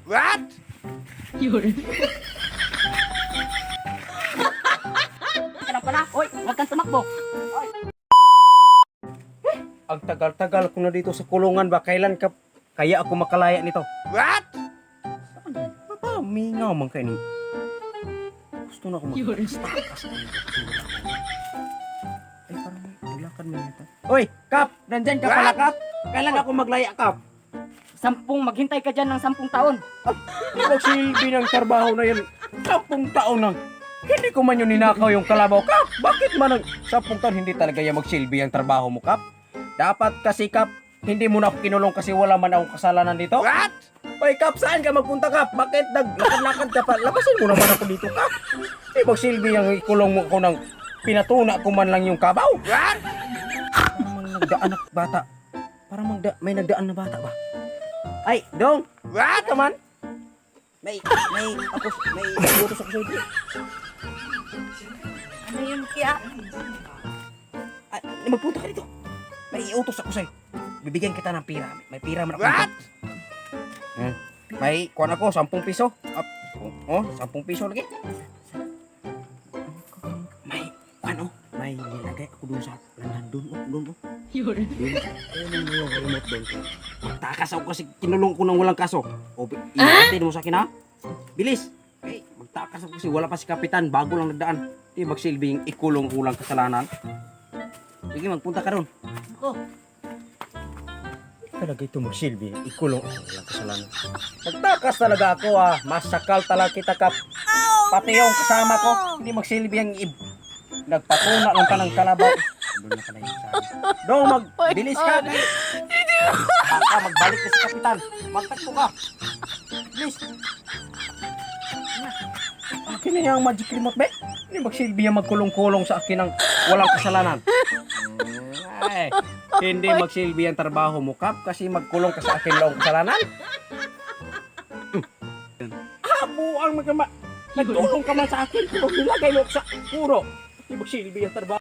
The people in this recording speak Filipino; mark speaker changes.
Speaker 1: What?
Speaker 2: Yun. Kailan pala? Oy, huwag kang tumakbo.
Speaker 3: Ang tagal-tagal ko na dito sa kulungan ba? Kailan ka kaya ako makalaya nito?
Speaker 1: What?
Speaker 3: Papa, mingaw man kayo ni. Gusto na ako
Speaker 2: Yun.
Speaker 3: mag-takas na nito. Ay, parang may ulakad mo nito. Oy, Kap! Nandyan ka pala, Kap! Kailan ako maglaya, Kap?
Speaker 2: Maghintay ka dyan ng 10 taon.
Speaker 3: Magsilbi ng trabaho na yan. 10 taon na. Hindi ko man yun ninakaw yung kalabaw, Kap. Bakit man ng 10 taon hindi talaga yung magsilbi ang trabaho mo, Kap? Dapat kasi, Kap, hindi mo na ako kinulong kasi wala man akong kasalanan dito.
Speaker 1: What?
Speaker 3: Oy, Kap, saan ka magpunta, Kap? Bakit naglakad-lakad ka pa? Labasin mo naman ako dito, Kap. Di magsilbi ang ikulong mo ko ng pinatuna ko man lang yung kabaw.
Speaker 1: What?
Speaker 3: Parang nagdaan na bata. Parang may nagdaan na bata ba? Ay, Dong!
Speaker 1: What?
Speaker 3: Ito man! May utos ako sa'yo.
Speaker 2: Ano yun kaya?
Speaker 3: Ay, magpunta ka dito. May utos ako sa'yo. Bibigyan kita ng pira. May pira man ako
Speaker 1: What?
Speaker 3: dito. May kuhan ako, 10 piso. Oh, 10 piso lagi. May, ano? May nilagay ako dun sa landan dun.
Speaker 2: Yun.
Speaker 3: Ayun mo yung remote dun. Magtakas ako kasi kinulong ko ng walang kaso. O, ihatid mo sa akin ha? Bilis! Okay, magtakas ako kasi wala pa si Kapitan. Bago lang nagdaan. Di magsilbing ikulong kulang kasalanan. Sige, magpunta ka ron.
Speaker 2: Ako.
Speaker 3: Talaga ito magsilbi. Ikulong walang kasalanan. Magtakas talaga ako ah. Masakal talaga kita, Kap. Pati yung kasama ko. Hindi magsilbi ang nagpatuna lang ka ng kalabaw. Doon na pala yung sabi. Dong, magbilis ka. Baka magbalik na si Kapitan. Magtakbo ka. Bilis. Akin na yung magic remote, be. Hindi magsilbi yung magkulong-kulong sa akin ng walang kasalanan. Ay, hindi magsilbi ang trabaho mo, Kap, kasi magkulong ka sa akin lang kasalanan. Habuang magkama. Nagtulong ka man sa akin, pero nilagay mo sa puro. Hindi magsilbi ang trabaho.